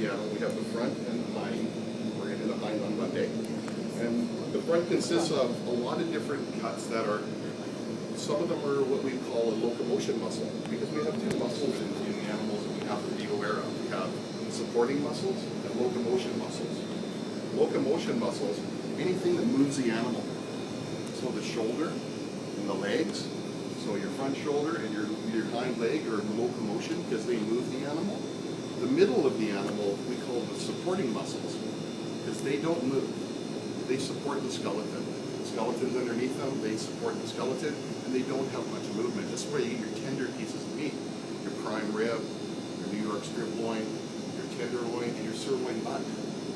the animal. We have the front and the hind. We're going to do the hind on Monday. And the front consists of a lot of different cuts that are, some of them are what we call a locomotion muscle, because we have two muscles in the animals that we have to be aware of. We have supporting muscles and locomotion muscles. Locomotion muscles, anything that moves the animal. So the shoulder and the legs, so your front shoulder and your hind leg are locomotion because they move the animal. The middle of the animal we call the supporting muscles because they don't move. They support the skeleton. The skeleton's underneath them, they support the skeleton, and they don't have much movement. This is where you get your tender pieces of meat. Your prime rib, your New York strip loin, your tenderloin, and your sirloin butt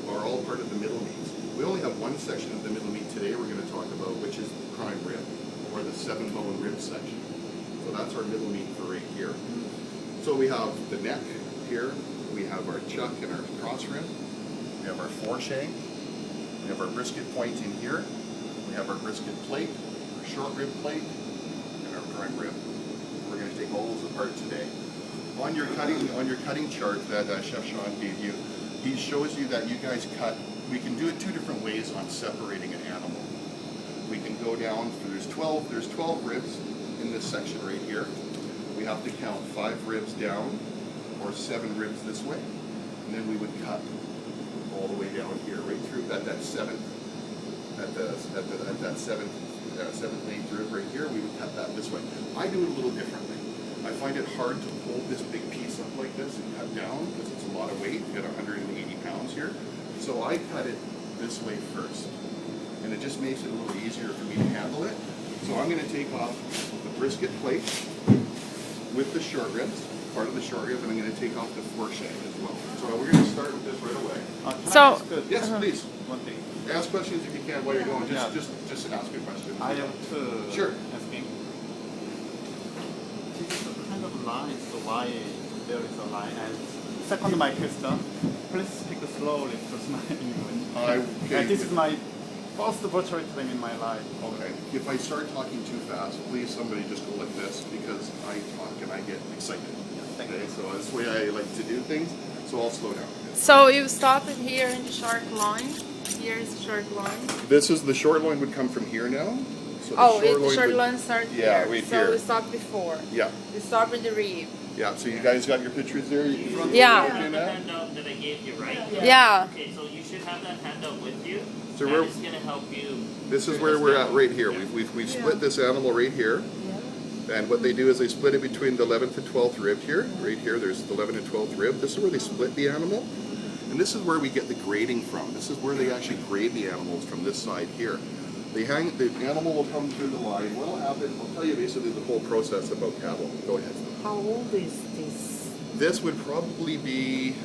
are all part of the middle meats. We only have one section of the middle meat today we're going to talk about, which is the prime rib, or the 7-bone rib section. So that's our middle meat for right here. So we have the neck here, we have our chuck and our cross rib, we have our foreshank, we have our brisket point in here, we have our brisket plate, our short rib plate, and our prime rib. We're going to take all those apart today. On your cutting chart that Chef Sean gave you, he shows you that you guys cut. We can do it two different ways on separating an animal. We can go down. There's 12 ribs in this section right here. We have to count 5 ribs down, or 7 ribs this way, and then we would cut all the way down here, right through at that seventh, seventh, 8th rib right here. We would cut that this way. I do it a little differently. I find it hard to hold this big piece up like this and cut down because it's a lot of weight. We've got 180 pounds here. So I cut it this way first. And it just makes it a little easier for me to handle it. So I'm going to take off the brisket plate with the short ribs, part of the short rib, and I'm going to take off the foreshank as well. So we're going to start with this right away. Yes, please. One thing. Ask questions if you can while you're going. Just ask a question. I have to Sure. asking. This is kind of line, so why there is a line? And second, my question, please speak slowly because my English. And this is my first virtual exam in my life. Okay. If I start talking too fast, please somebody just go like this because I talk and I get excited. Thank Okay, you. so that's the way I like to do things. So I'll slow down. So you started here in the short line. Here is the short line. This is the short loin would come from here now. So The short line starts Yeah, here. right so here. we stopped before. Yeah, We start with the rib. yeah. So you guys got your pictures there? Yeah. The handout that I gave you, right? Yeah. Okay, so you should have that handout with you. So that we're- is going to help you. This is where we're at right here. We've split this animal right here. And what they do is they split it between the 11th and 12th rib here. Right here, there's the 11th and 12th rib. This is where they split the animal. And this is where we get the grading from. This is where they actually grade the animals from this side here. The animal will come through the line. What will happen, I'll tell you basically the whole process about cattle. Go ahead. How old is this? This would probably be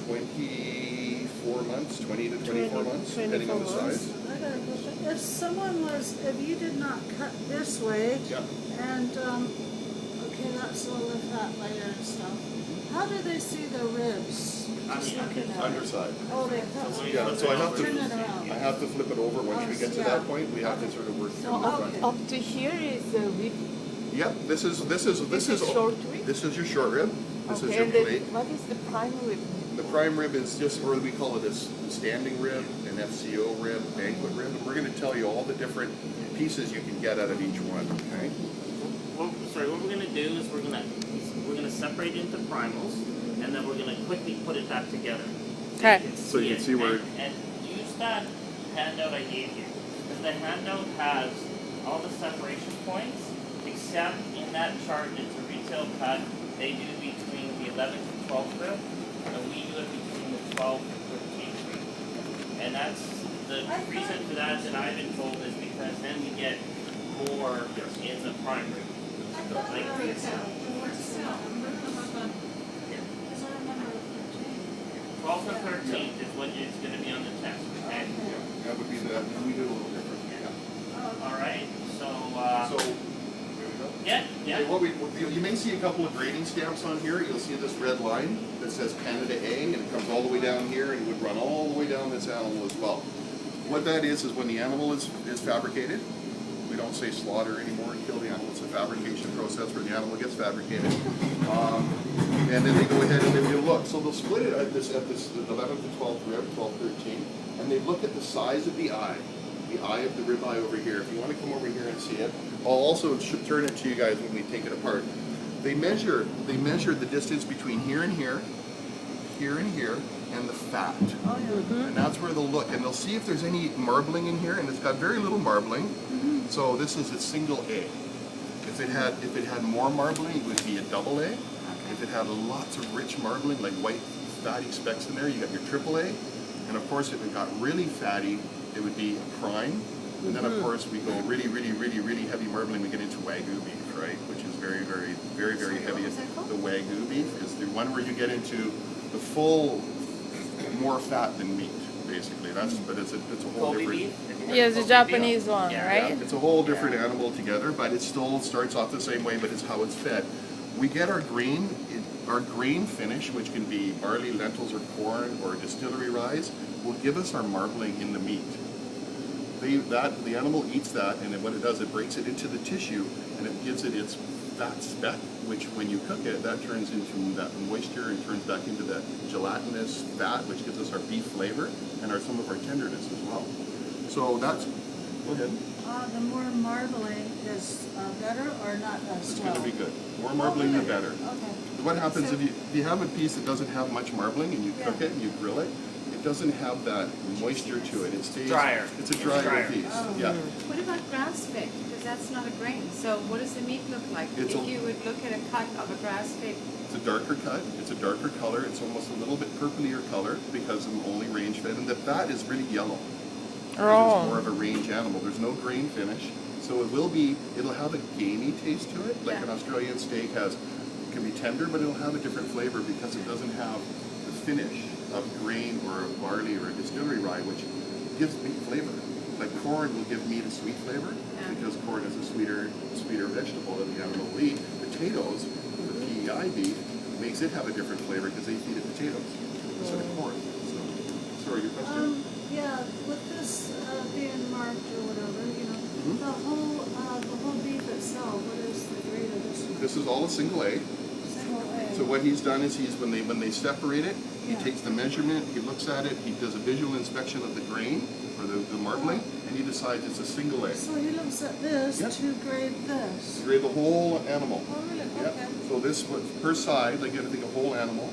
24 months, 20 to 24 months, depending on the size. I got a question. If you did not cut this way, Yeah. and, okay, that's all the fat layer and stuff, how do they see the ribs? Just looking at it. Underside. Oh, they cut. Yeah, so I have Turn it to around. flip it over once we get to that point. We have to sort of work from the front. Up to here is the rib. Yep, this is short rib? This is your short rib. This is Okay, your and plate. what is the prime rib? The prime rib is just, or we call it a standing rib, an FCO rib, banquet rib. And we're going to tell you all the different pieces you can get out of each one. Okay. What we're going to do is we're going to separate into primals, and then we're going to quickly put it back together. Okay. So you can it. see where. And use that handout I gave you. Because the handout has all the separation points, except in that chart it's a retail cut. They do between the 11th and 12th rib, and we do it between the 12th and 13th rib. And that's the reason for that I've been told is because then we get more in the prime rib. Like, 12th and 13th is what is going to be on the test, okay? That would be that. We do a little different. Yeah. All right, so, So. Here we go. yeah. Okay, you may see a couple of grading stamps on here. You'll see this red line that says Canada A, and it comes all the way down here, and it would run all the way down this animal as well. What that is when the animal is fabricated, We don't say slaughter anymore and kill the animal. It's a fabrication process where the animal gets fabricated. And then they go ahead and they look. So they'll split it at this 11th to 12th rib, 12, 13, and they look at the size of the eye of the ribeye over here. If you want to come over here and see it, I'll also turn it to you guys when we take it apart. They measure the distance between here and here, and here, and the fat. Oh, yeah. And that's where they'll look, and they'll see if there's any marbling in here, and it's got very little marbling. So this is a single A. If it had more marbling, it would be a double A. If it had lots of rich marbling, like white fatty specks in there, you got your triple A. And of course, if it got really fatty, it would be a prime. And then of course we go really heavy marbling, we get into Wagyu beef, right? Which is very heavy. The Wagyu beef is the one where you get into the full, more fat than meat, basically. But it's a whole Kobe different. beef? Yeah, it's the Japanese one, Yeah. right? It's a whole different animal altogether, but it still starts off the same way, but it's how it's fed. We get our grain finish, which can be barley, lentils, or corn, or distillery rye, will give us our marbling in the meat. The animal eats that, and then what it does, it breaks it into the tissue, and it gives it its fat speck, which when you cook it, that turns into that moisture and turns back into that gelatinous fat, which gives us our beef flavor and some of our tenderness as well. So that's, go ahead. The more marbling is better or not as It's well? going to be good. More marbling, the better. Okay. What happens So- if you have a piece that doesn't have much marbling and you cook it and you grill it, it doesn't have that moisture to it. It stays Drier. It's a It's drier drier. piece. Oh. Yeah. What about grass fed? Because that's not a grain. So what does the meat look like? It's if a- you would look at a cut of a grass fed. It's a darker cut. It's a darker color. It's almost a little bit purplier color because I'm only range fed, and the fat is really yellow. It's more of a range animal. There's no grain finish, so it'll have a gamey taste to it. Like Yeah. an Australian steak can be tender, but it'll have a different flavor because it doesn't have the finish of grain or barley or a distillery rye, which gives meat flavor. Like corn will give meat a sweet flavor because corn is a sweeter vegetable that the animal will eat. Potatoes, the PEI beef, makes it have a different flavor because they feed it potatoes instead of corn. So, sorry, your question? Yeah, with this being marked or whatever, Mhm. the whole beef itself, what is the grade of this one? This is all a single A. Single A. So what he's done is when they separate it, he Yeah. takes the measurement, he looks at it, he does a visual inspection of the grain or the marbling, and he decides it's a single A. So he looks at this Yep. to grade this. You grade the whole animal. Oh, really? Yep. Okay. So this per side, like you have to think a whole animal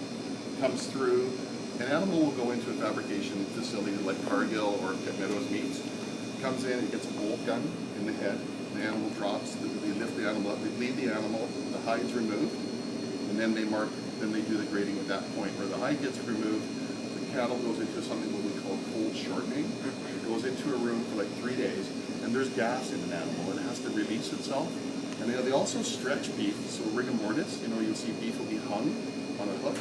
comes through. An animal will go into a fabrication facility like Cargill or Pitt Meadows Meats. Comes in, it gets a bolt gun in the head. The animal drops. They lift the animal up. They bleed the animal. The hide's removed, and then they mark. Then they do the grading at that point where the hide gets removed. The cattle goes into something what we call cold shortening. It goes into a room for like 3 days, and there's gas in an animal. It has to release itself. And they also stretch beef. So rigor mortis, you'll see beef will be hung on a hook.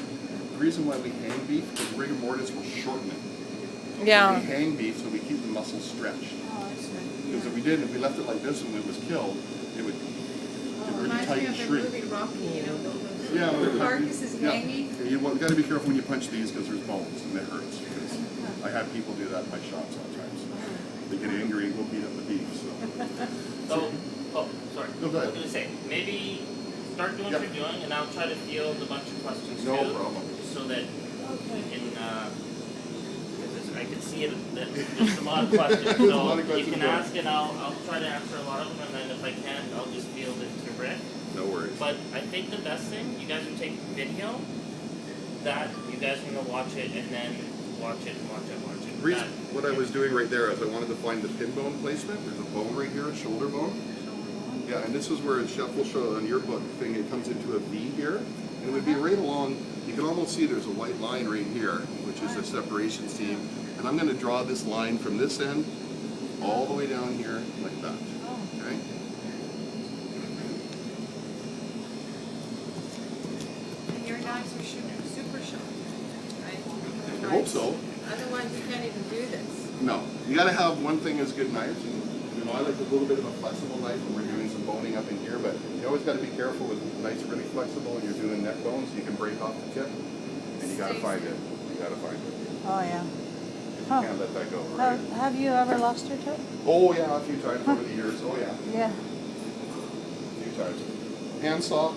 The reason why we hang beef is rigor mortis will shorten it. Yeah. We hang beef so we keep the muscles stretched. Oh, I see. Because if we left it like this and it was killed, it would get really Reminds tight me and of the shrink. movie Rocky, those Yeah, carcass is yeah. hanging. You got to be careful when you punch these because there's bones and it hurts. Because I have people do that in my shop sometimes. They get angry and go beat up the beef. So. Sorry. No, go ahead. I was going to say, maybe start doing what Yep. you're doing, and I'll try to field a bunch of questions No too. problem. So that Okay. we can, I can see it, that there's a lot of questions. There's So a lot of you questions can going. ask, and I'll try to answer a lot of them, and then if I can't, I'll just field it to Rick. No worries. But I think the best thing, you guys would take video, that you guys are going to watch it, and then watch it, and watch it, watch it. Reason, what I was doing right there is I wanted to find the pin bone placement. There's a bone right here, a shoulder bone. Yeah, and this is where Chef will show on your book thing, it comes into a V here, and it would be right along, you can almost see there's a white line right here, which is a separation seam, and I'm going to draw this line from this end all the way down here like that, okay? And your knives are super sharp, right? I hope so. Otherwise you can't even do this. No, you got to have one thing as good knives, and I like a little bit of a flexible knife when we're doing some boning up in here, but you always got to be careful with knives really flexible and you're doing neck bones, you can break off the tip, and you got to find it. You got to find it. Oh, yeah. If Huh. Can't let that go, right? Have you ever lost your toe? Oh yeah, a few times over the years. Oh yeah, Yeah. a few times. Handsaw.